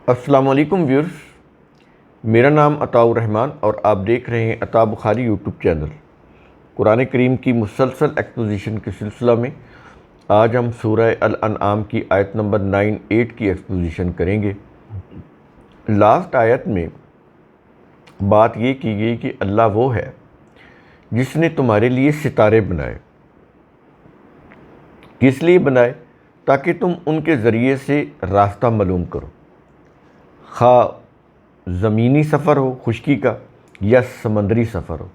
السلام علیکم ویورز، میرا نام عطاء الرحمن اور آپ دیکھ رہے ہیں عطاء بخاری یوٹیوب چینل۔ قرآن کریم کی مسلسل ایکسپوزیشن کے سلسلہ میں آج ہم سورہ الانعام کی آیت نمبر 9-8 کی ایکسپوزیشن کریں گے۔ لاسٹ آیت میں بات یہ کی گئی کہ اللہ وہ ہے جس نے تمہارے لیے ستارے بنائے۔ کس لیے بنائے؟ تاکہ تم ان کے ذریعے سے راستہ معلوم کرو، خواہ زمینی سفر ہو خشکی کا یا سمندری سفر ہو،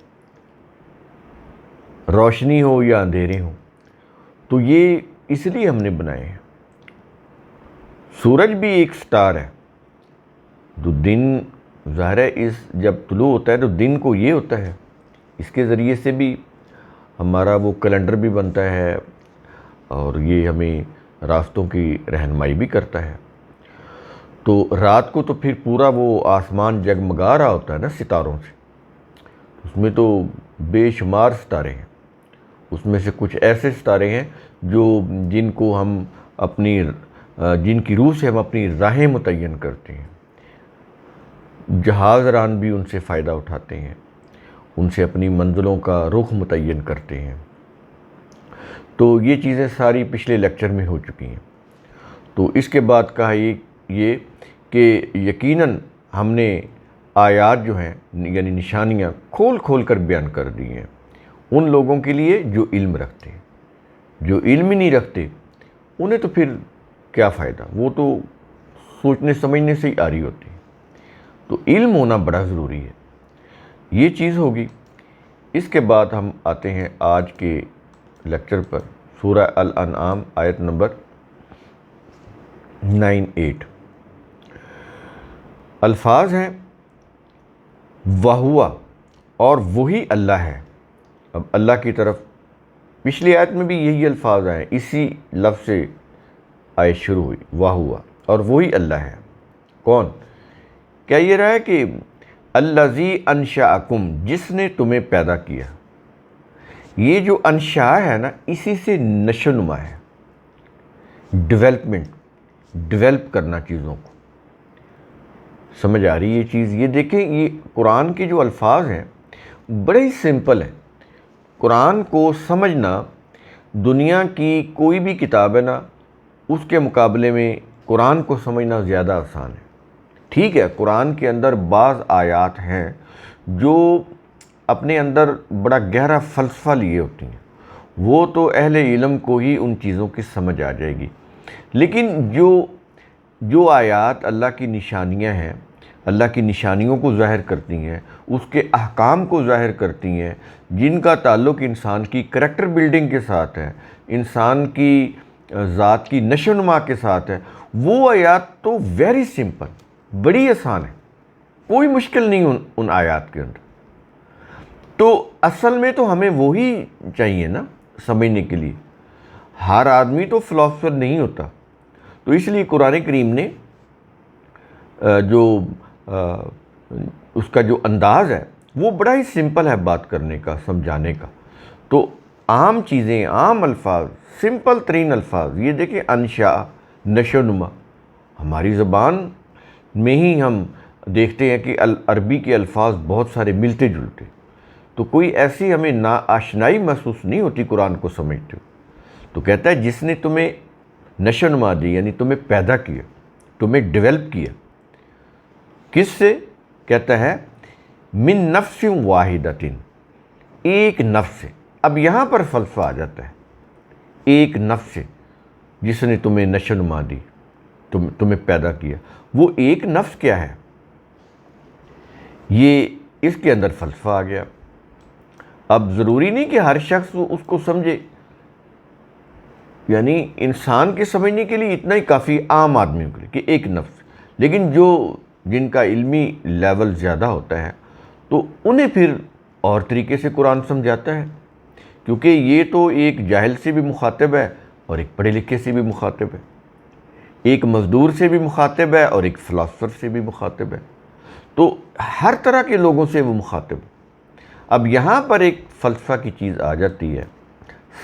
روشنی ہو یا اندھیرے ہوں۔ تو یہ اس لیے ہم نے بنائے ہیں۔ سورج بھی ایک سٹار ہے، جو دن ظاہر ہے جب طلوع ہوتا ہے تو دن کو یہ ہوتا ہے، اس کے ذریعے سے بھی ہمارا وہ کیلنڈر بھی بنتا ہے اور یہ ہمیں راستوں کی رہنمائی بھی کرتا ہے۔ تو رات کو تو پھر پورا وہ آسمان جگمگا رہا ہوتا ہے نا ستاروں سے، اس میں تو بے شمار ستارے ہیں۔ اس میں سے کچھ ایسے ستارے ہیں جن کو ہم جن کی روح سے ہم اپنی راہیں متعین کرتے ہیں۔ جہاز ران بھی ان سے فائدہ اٹھاتے ہیں، ان سے اپنی منزلوں کا رخ متعین کرتے ہیں۔ تو یہ چیزیں ساری پچھلے لیکچر میں ہو چکی ہیں۔ تو اس کے بعد کہا یہ کہ یقیناً ہم نے آیات جو ہیں یعنی نشانیاں کھول کھول کر بیان کر دی ہیں ان لوگوں کے لیے جو علم رکھتے ہیں۔ جو علم ہی نہیں رکھتے انہیں تو پھر کیا فائدہ، وہ تو سوچنے سمجھنے سے ہی آری ہوتی ہے۔ تو علم ہونا بڑا ضروری ہے، یہ چیز ہوگی۔ اس کے بعد ہم آتے ہیں آج کے لیکچر پر، سورہ الانعام آیت نمبر 9-8۔ الفاظ ہیں وَهُوَ، اور وہی اللہ ہے۔ اب اللہ کی طرف پچھلی آیت میں بھی یہی الفاظ آئے، اسی لفظ سے آیت شروع ہوئی، وَهُوَ، اور وہی اللہ ہے۔ کون؟ کیا یہ رہا ہے کہ الَّذِي أَنشَأَكُم، جس نے تمہیں پیدا کیا۔ یہ جو انشاء ہے نا، اسی سے نشو و نما ہے، ڈیولپ کرنا چیزوں کو۔ سمجھ آ رہی ہے یہ چیز؟ یہ دیکھیں، یہ قرآن کے جو الفاظ ہیں بڑے ہی سمپل ہیں۔ قرآن کو سمجھنا دنیا کی کوئی بھی کتاب ہے نا، اس کے مقابلے میں قرآن کو سمجھنا زیادہ آسان ہے۔ ٹھیک ہے، قرآن کے اندر بعض آیات ہیں جو اپنے اندر بڑا گہرا فلسفہ لیے ہوتی ہیں، وہ تو اہل علم کو ہی ان چیزوں کی سمجھ آ جائے گی۔ لیکن جو آیات اللہ کی نشانیاں ہیں، اللہ کی نشانیوں کو ظاہر کرتی ہیں، اس کے احکام کو ظاہر کرتی ہیں، جن کا تعلق انسان کی کریکٹر بلڈنگ کے ساتھ ہے، انسان کی ذات کی نشو و نما کے ساتھ ہے، وہ آیات تو ویری سمپل، بڑی آسان ہے، کوئی مشکل نہیں ان آیات کے اندر۔ تو اصل میں تو ہمیں وہی چاہیے نا سمجھنے کے لیے۔ ہر آدمی تو فلاسفر نہیں ہوتا، تو اس لیے قرآن کریم نے اس کا جو انداز ہے وہ بڑا ہی سمپل ہے بات کرنے کا، سمجھانے کا۔ تو عام چیزیں، عام الفاظ، سمپل ترین الفاظ، یہ دیکھیں انشاء، نشو و نما، ہماری زبان میں ہی ہم دیکھتے ہیں کہ عربی کے الفاظ بہت سارے ملتے جلتے، تو کوئی ایسی ہمیں ناآشنائی محسوس نہیں ہوتی قرآن کو سمجھتے ہو۔ تو کہتا ہے جس نے تمہیں نشو و نما دی، یعنی تمہیں پیدا کیا، تمہیں ڈیولپ کیا۔ کس سے؟ کہتا ہے من نفس واحدۃ، ایک نفس سے۔ اب یہاں پر فلسفہ آ جاتا ہے، ایک نفس سے جس نے تمہیں نشو و نما دی، تمہیں پیدا کیا۔ وہ ایک نفس کیا ہے؟ یہ اس کے اندر فلسفہ آ گیا۔ اب ضروری نہیں کہ ہر شخص اس کو سمجھے، یعنی انسان کے سمجھنے کے لیے اتنا ہی کافی، عام آدمیوں کے لیے، کہ ایک نفس۔ لیکن جن کا علمی لیول زیادہ ہوتا ہے تو انہیں پھر اور طریقے سے قرآن سمجھاتا ہے، کیونکہ یہ تو ایک جاہل سے بھی مخاطب ہے اور ایک پڑھے لکھے سے بھی مخاطب ہے، ایک مزدور سے بھی مخاطب ہے اور ایک فلاسفر سے بھی مخاطب ہے، تو ہر طرح کے لوگوں سے وہ مخاطب ہے۔ اب یہاں پر ایک فلسفہ کی چیز آ جاتی ہے،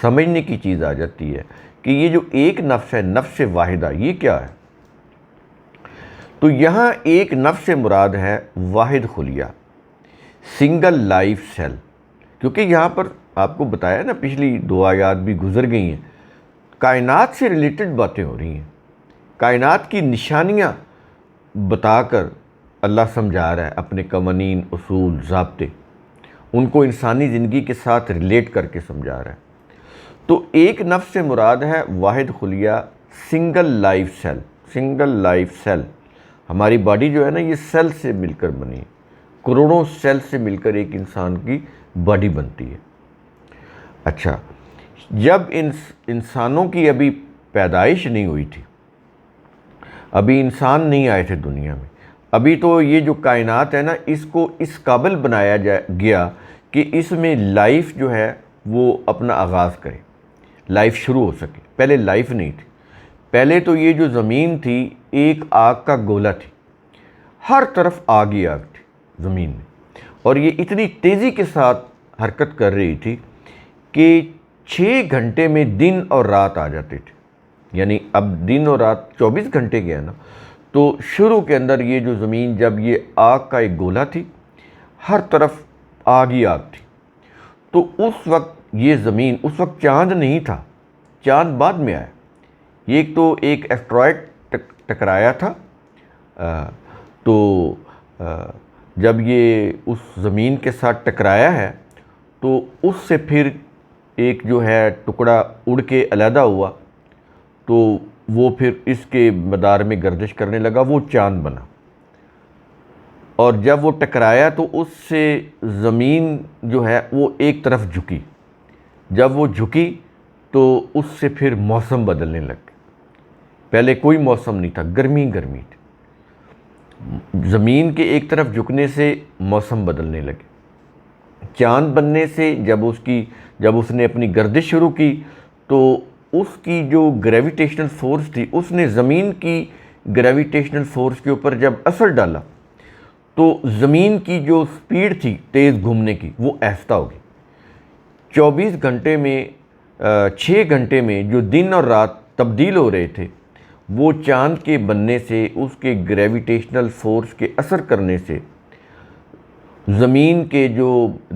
سمجھنے کی چیز آ جاتی ہے کہ یہ جو ایک نفس ہے، نفس واحدہ، یہ کیا ہے؟ تو یہاں ایک نفس سے مراد ہے واحد خلیہ، سنگل لائف سیل، کیونکہ یہاں پر آپ کو بتایا نا، پچھلی 2 آیات بھی گزر گئی ہیں، کائنات سے ریلیٹڈ باتیں ہو رہی ہیں، کائنات کی نشانیاں بتا کر اللہ سمجھا رہا ہے اپنے قوانین، اصول، ضابطے، ان کو انسانی زندگی کے ساتھ ریلیٹ کر کے سمجھا رہا ہے۔ تو ایک نفس سے مراد ہے واحد خلیہ، single life cell, single life cell. ہماری باڈی جو ہے نا، یہ سیل سے مل کر بنی ہے، کروڑوں سیل سے مل کر ایک انسان کی باڈی بنتی ہے۔ اچھا، جب انسانوں کی ابھی پیدائش نہیں ہوئی تھی، ابھی انسان نہیں آئے تھے دنیا میں، ابھی تو یہ جو کائنات ہے نا، اس کو اس قابل بنایا گیا کہ اس میں لائف جو ہے وہ اپنا آغاز کرے، لائف شروع ہو سکے۔ پہلے لائف نہیں تھی، پہلے تو یہ جو زمین تھی ایک آگ کا گولا تھی، ہر طرف آگ ہی آگ تھی زمین میں، اور یہ اتنی تیزی کے ساتھ حرکت کر رہی تھی کہ 6 گھنٹے میں دن اور رات آ جاتے تھے۔ یعنی اب دن اور رات 24 گھنٹے کے ہے نا، تو شروع کے اندر یہ جو زمین جب یہ آگ کا ایک گولا تھی، ہر طرف آگ ہی آگ تھی، تو اس وقت یہ زمین، اس وقت چاند نہیں تھا، چاند بعد میں آیا۔ یہ ایک تو ایک ایسٹرائڈ ٹکرایا تھا، تو جب یہ اس زمین کے ساتھ ٹکرایا ہے تو اس سے پھر ایک جو ہے ٹکڑا اڑ کے علیحدہ ہوا، تو وہ پھر اس کے مدار میں گردش کرنے لگا، وہ چاند بنا۔ اور جب وہ ٹکرایا تو اس سے زمین جو ہے وہ ایک طرف جھکی، جب وہ جھکی تو اس سے پھر موسم بدلنے لگ گئے۔ پہلے کوئی موسم نہیں تھا، گرمی گرمی تھی، زمین کے ایک طرف جھکنے سے موسم بدلنے لگے۔ چاند بننے سے جب اس نے اپنی گردش شروع کی تو اس کی جو گریویٹیشنل فورس تھی، اس نے زمین کی گریویٹیشنل فورس کے اوپر جب اثر ڈالا تو زمین کی جو سپیڈ تھی تیز گھومنے کی، وہ آہستہ ہو گئی۔ 24 گھنٹے میں 6 گھنٹے میں جو دن اور رات تبدیل ہو رہے تھے، وہ چاند کے بننے سے، اس کے گریویٹیشنل فورس کے اثر کرنے سے زمین کے جو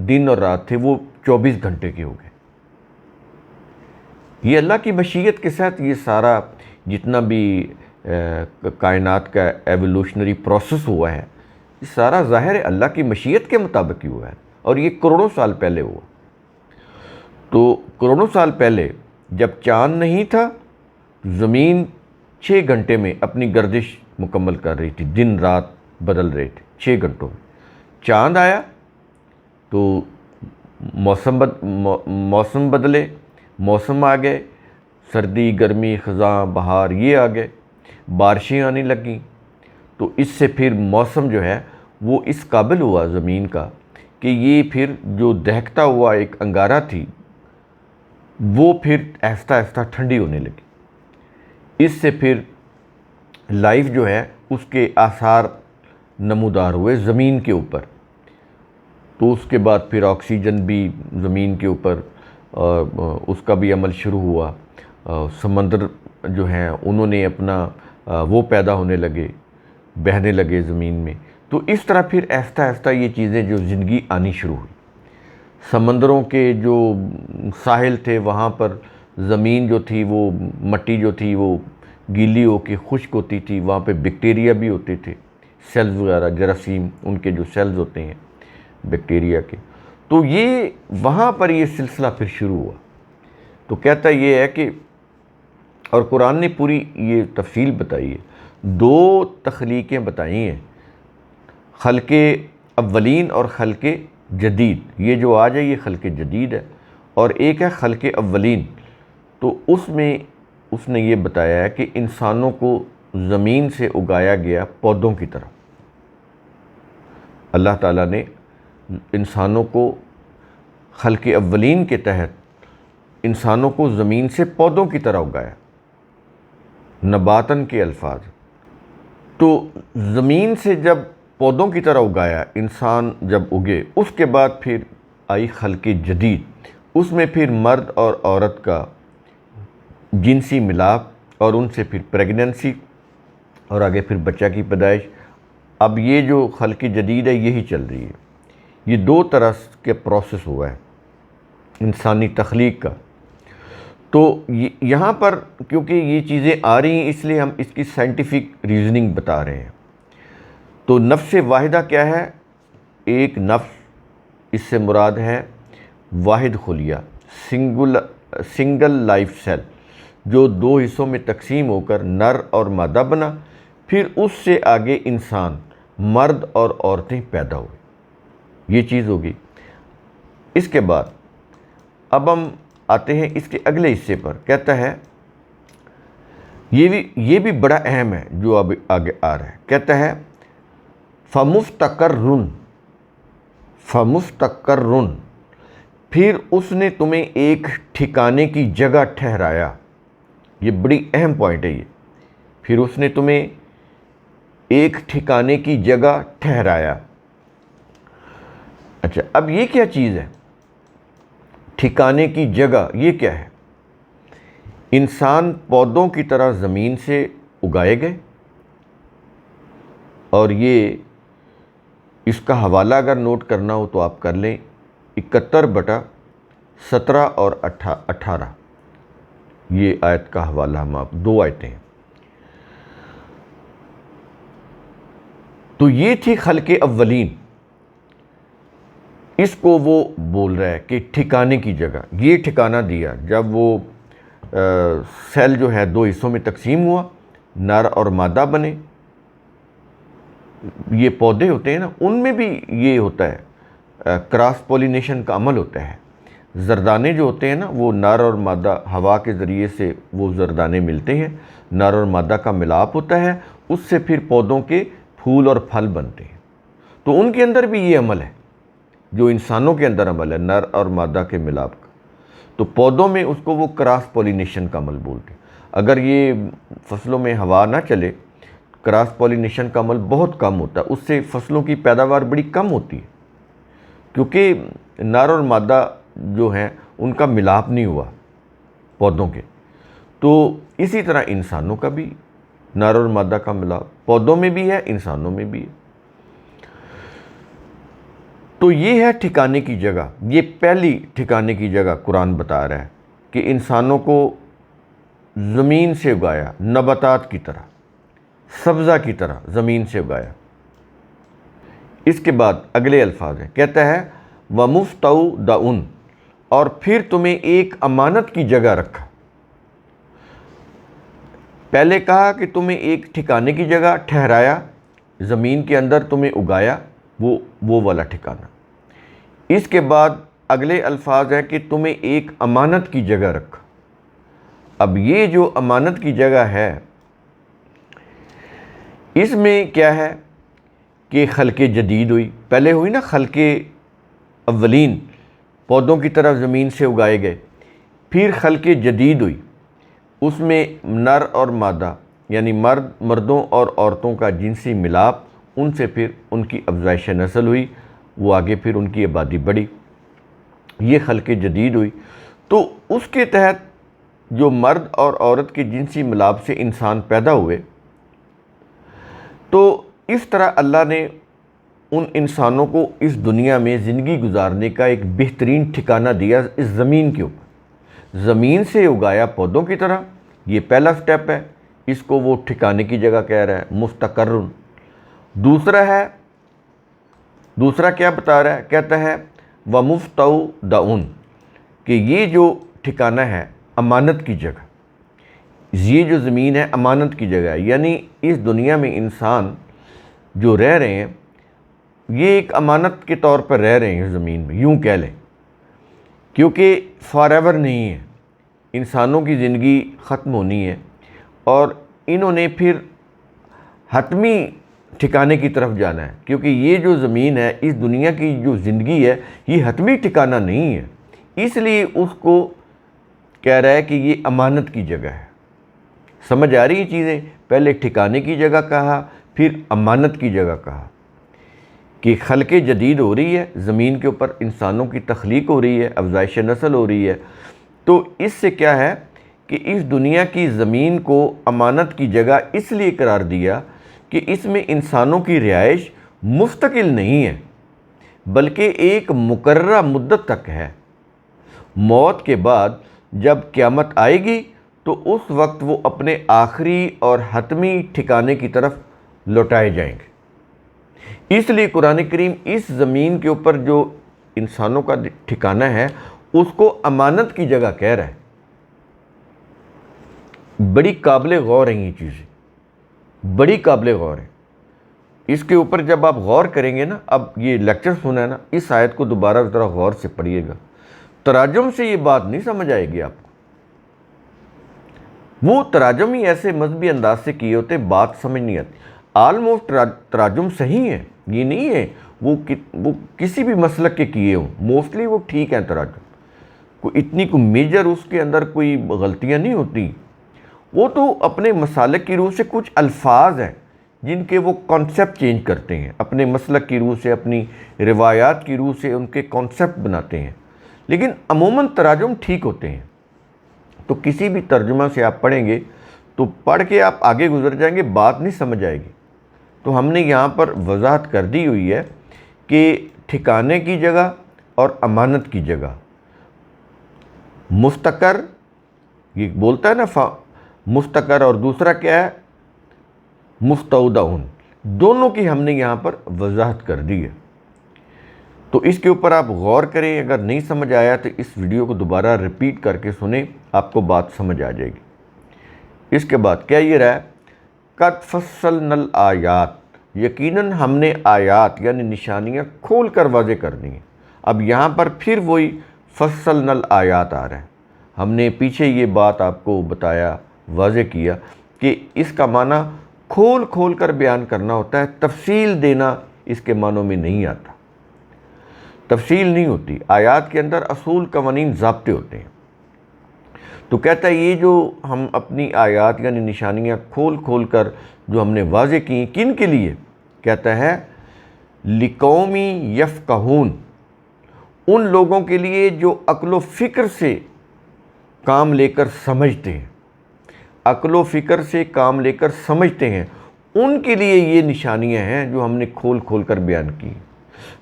دن اور رات تھے وہ 24 گھنٹے کے ہو گئے۔ یہ اللہ کی مشیت کے ساتھ یہ سارا جتنا بھی کائنات کا ایوولوشنری پروسیس ہوا ہے، یہ سارا ظاہر ہے اللہ کی مشیت کے مطابق ہی ہوا ہے، اور یہ کروڑوں سال پہلے ہوا۔ تو کروڑوں سال پہلے جب چاند نہیں تھا، زمین 6 گھنٹے میں اپنی گردش مکمل کر رہی تھی، دن رات بدل رہے تھے 6 گھنٹوں میں۔ چاند آیا تو موسم بدلے، موسم آ گئے، سردی، گرمی، خزاں، بہار، یہ آ گئے، بارشیں آنے لگیں، تو اس سے پھر موسم جو ہے وہ اس قابل ہوا زمین کا کہ یہ پھر جو دہکتا ہوا ایک انگارہ تھی، وہ پھر آہستہ آہستہ ٹھنڈی ہونے لگی۔ اس سے پھر لائف جو ہے اس کے آثار نمودار ہوئے زمین کے اوپر۔ تو اس کے بعد پھر آکسیجن بھی زمین کے اوپر اس کا بھی عمل شروع ہوا، سمندر جو ہیں انہوں نے اپنا وہ پیدا ہونے لگے، بہنے لگے زمین میں۔ تو اس طرح پھر آہستہ آہستہ یہ چیزیں جو زندگی آنی شروع ہوئی۔ سمندروں کے جو ساحل تھے وہاں پر زمین جو تھی، وہ مٹی جو تھی وہ گیلی ہو کے خشک ہوتی تھی، وہاں پہ بیکٹیریا بھی ہوتے تھے، سیلز وغیرہ، جراثیم، ان کے جو سیلز ہوتے ہیں بیکٹیریا کے، تو یہ وہاں پر یہ سلسلہ پھر شروع ہوا۔ تو کہتا یہ ہے کہ، اور قرآن نے پوری یہ تفصیل بتائی ہے، 2 تخلیقیں بتائی ہیں، خلق اولین اور خلق جدید۔ یہ جو آج ہے یہ خلق جدید ہے، اور ایک ہے خلق اولین۔ تو اس میں اس نے یہ بتایا ہے کہ انسانوں کو زمین سے اگایا گیا پودوں کی طرح۔ اللہ تعالیٰ نے انسانوں کو خلق اولین کے تحت انسانوں کو زمین سے پودوں کی طرح اگایا، نباتن کے الفاظ۔ تو زمین سے جب پودوں کی طرح اگایا، انسان جب اگے، اس کے بعد پھر آئی خلق جدید۔ اس میں پھر مرد اور عورت کا جنسی ملاپ، اور ان سے پھر پریگننسی اور آگے پھر بچہ کی پیدائش. اب یہ جو خلق جدید ہے یہی چل رہی ہے. یہ دو طرح کے پروسیس ہوا ہے انسانی تخلیق کا. تو یہاں پر کیونکہ یہ چیزیں آ رہی ہیں اس لیے ہم اس کی سائنٹیفک ریزننگ بتا رہے ہیں. تو نفس واحدہ کیا ہے؟ ایک نفس، اس سے مراد ہے واحد خلیہ، سنگل لائف سیل، جو دو حصوں میں تقسیم ہو کر نر اور مادہ بنا. پھر اس سے آگے انسان، مرد اور عورتیں پیدا ہوئے. یہ چیز ہوگی. اس کے بعد اب ہم آتے ہیں اس کے اگلے حصے پر. کہتا ہے یہ بھی بڑا اہم ہے جو اب آگے آ رہا ہے. کہتا ہے فَمُسْتَقَرٌ، پھر اس نے تمہیں ایک ٹھکانے کی جگہ ٹھہرایا. یہ بڑی اہم پوائنٹ ہے یہ. پھر اس نے تمہیں ایک ٹھکانے کی جگہ ٹھہرایا. اچھا، اب یہ کیا چیز ہے ٹھکانے کی جگہ؟ یہ کیا ہے؟ انسان پودوں کی طرح زمین سے اگائے گئے، اور یہ اس کا حوالہ اگر نوٹ کرنا ہو تو آپ کر لیں. 71/17 اور 18 یہ آیت کا حوالہ ہم آپ، دو آیتیں ہیں. تو یہ تھی خلق اولین. اس کو وہ بول رہا ہے کہ ٹھکانے کی جگہ. یہ ٹھکانہ دیا جب وہ سیل جو ہے دو حصوں میں تقسیم ہوا، نر اور مادہ بنے. یہ پودے ہوتے ہیں نا، ان میں بھی یہ ہوتا ہے، کراس پولینیشن کا عمل ہوتا ہے. زردانے جو ہوتے ہیں نا، وہ نر اور مادہ، ہوا کے ذریعے سے وہ زردانے ملتے ہیں، نر اور مادہ کا ملاپ ہوتا ہے، اس سے پھر پودوں کے پھول اور پھل بنتے ہیں. تو ان کے اندر بھی یہ عمل ہے جو انسانوں کے اندر عمل ہے، نر اور مادہ کے ملاپ کا. تو پودوں میں اس کو وہ کراس پولینیشن کا عمل بولتے ہیں. اگر یہ فصلوں میں ہوا نہ چلے، کراس پولینیشن کا عمل بہت کم ہوتا ہے، اس سے فصلوں کی پیداوار بڑی کم ہوتی ہے، کیونکہ نر اور مادہ جو ہیں ان کا ملاپ نہیں ہوا پودوں کے. تو اسی طرح انسانوں کا بھی نر اور مادہ کا ملاپ پودوں میں بھی ہے، انسانوں میں بھی ہے. تو یہ ہے ٹھکانے کی جگہ. یہ پہلی ٹھکانے کی جگہ قرآن بتا رہا ہے کہ انسانوں کو زمین سے اگایا، نباتات کی طرح، سبزہ کی طرح زمین سے اگایا. اس کے بعد اگلے الفاظ ہیں. کہتا ہے وَمُسْتَوْدَعٌ، اور پھر تمہیں ایک امانت کی جگہ رکھا. پہلے کہا کہ تمہیں ایک ٹھکانے کی جگہ ٹھہرایا، زمین کے اندر تمہیں اگایا، وہ والا ٹھکانہ. اس کے بعد اگلے الفاظ ہے کہ تمہیں ایک امانت کی جگہ رکھا. اب یہ جو امانت کی جگہ ہے، اس میں کیا ہے کہ خلق جدید ہوئی. پہلے ہوئی نا خلق اولین، پودوں کی طرح زمین سے اگائے گئے. پھر خلق جدید ہوئی، اس میں نر اور مادہ یعنی مردوں اور عورتوں کا جنسی ملاپ، ان سے پھر ان کی افزائش نسل ہوئی، وہ آگے پھر ان کی آبادی بڑھی. یہ خلق جدید ہوئی. تو اس کے تحت جو مرد اور عورت کے جنسی ملاپ سے انسان پیدا ہوئے، تو اس طرح اللہ نے ان انسانوں کو اس دنیا میں زندگی گزارنے کا ایک بہترین ٹھکانہ دیا اس زمین کے اوپر. زمین سے اگایا پودوں کی طرح، یہ پہلا سٹیپ ہے. اس کو وہ ٹھکانے کی جگہ کہہ رہا ہے، مستقرن. دوسرا کیا بتا رہا ہے؟ کہتا ہے وَمُسْتَوْدَعٌ، کہ یہ جو ٹھکانہ ہے امانت کی جگہ. یہ جو زمین ہے امانت کی جگہ ہے، یعنی اس دنیا میں انسان جو رہ رہے ہیں یہ ایک امانت کے طور پر رہ رہے ہیں اس زمین میں، یوں کہہ لیں، کیونکہ فار ایور نہیں ہے. انسانوں کی زندگی ختم ہونی ہے، اور انہوں نے پھر حتمی ٹھکانے کی طرف جانا ہے، کیونکہ یہ جو زمین ہے، اس دنیا کی جو زندگی ہے، یہ حتمی ٹھکانہ نہیں ہے. اس لیے اس کو کہہ رہا ہے کہ یہ امانت کی جگہ ہے. سمجھ آ رہی ہے چیزیں؟ پہلے ٹھکانے کی جگہ کہا، پھر امانت کی جگہ کہا کہ خلق جدید ہو رہی ہے، زمین کے اوپر انسانوں کی تخلیق ہو رہی ہے، افزائش نسل ہو رہی ہے. تو اس سے کیا ہے کہ اس دنیا کی زمین کو امانت کی جگہ اس لیے قرار دیا کہ اس میں انسانوں کی رہائش مستقل نہیں ہے، بلکہ ایک مقررہ مدت تک ہے۔ موت کے بعد جب قیامت آئے گی تو اس وقت وہ اپنے آخری اور حتمی ٹھکانے کی طرف لوٹائے جائیں گے۔ اس لیے قرآن کریم اس زمین کے اوپر جو انسانوں کا ٹھکانہ ہے اس کو امانت کی جگہ کہہ رہا ہے۔ بڑی قابل غور ہیں یہ چیزیں، بڑی قابل غور ہے۔ اس کے اوپر جب آپ غور کریں گے نا، اب یہ لیکچر سنا ہے نا، اس آیت کو دوبارہ ذرا غور سے پڑھیے گا، تراجم سے یہ بات نہیں سمجھ آئے گی آپ کو۔ وہ تراجم ہی ایسے مذہبی انداز سے کیے ہوتے، بات سمجھ نہیں آتی۔ آلموسٹ تراجم صحیح ہیں، یہ نہیں ہے وہ کسی بھی مسلک کے کیے ہوں، موسٹلی وہ ٹھیک ہیں تراجم، کوئی اتنی کوئی میجر اس کے اندر کوئی غلطیاں نہیں ہوتی۔ وہ تو اپنے مسالک کی روح سے کچھ الفاظ ہیں جن کے وہ کانسیپٹ چینج کرتے ہیں، اپنے مسلک کی روح سے، اپنی روایات کی روح سے ان کے کانسیپٹ بناتے ہیں، لیکن عموماً تراجم ٹھیک ہوتے ہیں۔ تو کسی بھی ترجمہ سے آپ پڑھیں گے تو پڑھ کے آپ آگے گزر جائیں گے، بات نہیں سمجھ آئے گی۔ تو ہم نے یہاں پر وضاحت کر دی ہوئی ہے کہ ٹھکانے کی جگہ اور امانت کی جگہ، مستقر یہ بولتا ہے نا مستقر، اور دوسرا کیا ہے مستودع، دونوں کی ہم نے یہاں پر وضاحت کر دی ہے۔ تو اس کے اوپر آپ غور کریں، اگر نہیں سمجھ آیا تو اس ویڈیو کو دوبارہ ریپیٹ کر کے سنیں، آپ کو بات سمجھ آ جائے گی۔ اس کے بعد کیا یہ رہا ہے، قد فصلنا الآیات، یقیناً ہم نے آیات یعنی نشانیاں کھول کر واضح کر دی ہیں۔ اب یہاں پر پھر وہی فصلنا الآیات آ رہا ہے۔ ہم نے پیچھے یہ بات آپ کو بتایا، واضح کیا کہ اس کا معنی کھول کھول کر بیان کرنا ہوتا ہے، تفصیل دینا اس کے معنوں میں نہیں آتا، تفصیل نہیں ہوتی۔ آیات کے اندر اصول، قوانین، ضابطے ہوتے ہیں۔ تو کہتا ہے یہ جو ہم اپنی آیات یعنی نشانیاں کھول کھول کر جو ہم نے واضح کی، کن کے لیے؟ کہتا ہے لِقَوْمٍ یفقہون، ان لوگوں کے لیے جو عقل و فکر سے کام لے کر سمجھتے ہیں، عقل و فکر سے کام لے کر سمجھتے ہیں، ان کے لیے یہ نشانیاں ہیں جو ہم نے کھول کھول کر بیان کی۔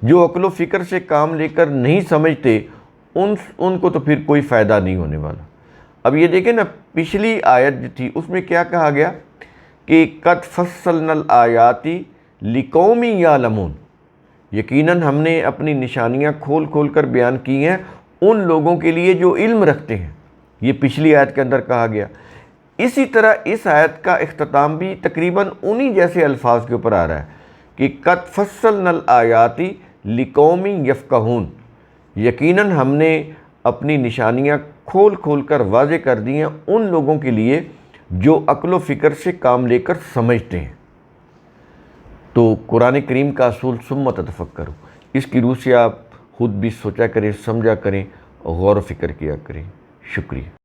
جو عقل و فکر سے کام لے کر نہیں سمجھتے ان کو تو پھر کوئی فائدہ نہیں ہونے والا۔ اب یہ دیکھیں نا، پچھلی آیت جو تھی اس میں کیا کہا گیا کہ قد فصلنا الآیات لقوم یعلمون، یقیناً ہم نے اپنی نشانیاں کھول کھول کر بیان کی ہیں ان لوگوں کے لیے جو علم رکھتے ہیں، یہ پچھلی آیت کے اندر کہا گیا۔ اسی طرح اس آیت کا اختتام بھی تقریباً انہی جیسے الفاظ کے اوپر آ رہا ہے کہ قد فصلنا الآیات لقوم یفقہون، یقیناً ہم نے اپنی نشانیاں کھول کھول کر واضح کر دی ہیں ان لوگوں کے لیے جو عقل و فکر سے کام لے کر سمجھتے ہیں۔ تو قرآن کریم کا اصول ثم تتفکروا، اس کی روح سے آپ خود بھی سوچا کریں، سمجھا کریں، غور و فکر کیا کریں۔ شکریہ۔